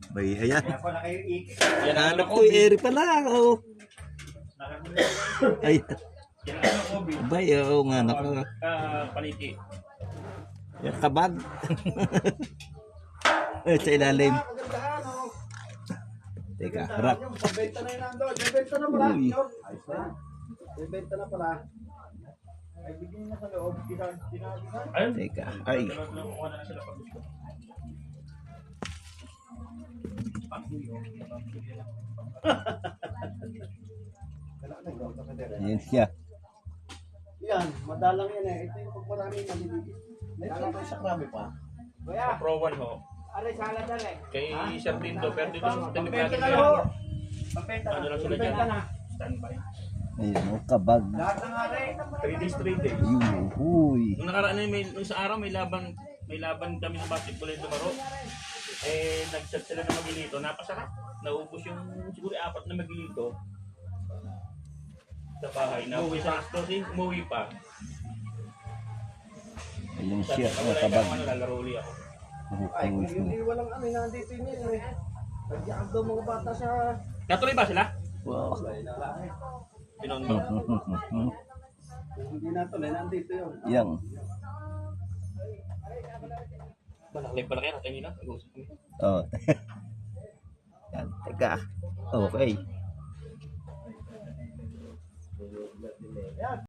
Bay, ayan. Kaya pala kayo ikit. Yan ang Hanap ano ko, eri pala. Oh. Ay, Yan ang ano Kobe. bay, oo nga, nako. Paliti. Yan, kabag. Eh, sa ilalim. Kagandahan, oh. Teka, harap. Pabenta na yun nandun. Bibenta na pala. Uy. Ayos na. Bibenta na pala. Ay, bigyan na sa loob. Ayun. Teka, ay. Nakuha na sila pag gusto. Ayan siya. Yan, madalang yan eh. Ito yung pag marami nalilipit. Dalang ko sa krami pa. Sa Pro 1 ho. Aray, sala dali. Kay Sir Tindo. Pero dito sa Pabenta Tinipati na nila. ho. Pabenta Ano lang sila dyan? Pabenta na. Standby. Ayun, oh, kabag. Lahat ng ari. 3 days, 3 days. Ayun, huy. Nung nakaraan na nung sa araw may laban kami ng basketball yung Dumaro. Eh nag-set sila ng magilito, napasarap. Naubos yung siguro 4 na magilito. Sa bahay, nauwi sa alas 12, umuwi pa. Ayun Sabi siya, ko, oh, wala kabag. kang ano, lalaro uli ako. Ay, hindi walang ano, nandito yun eh. Nagdiyak daw mga bata sa... Natuloy ba sila? Wow. Pinondo. Hindi na ito, nandito yun. Yang. Malaki pala kaya natin yun na. Nag-uusap kami. Oh. Yan, teka. Okay.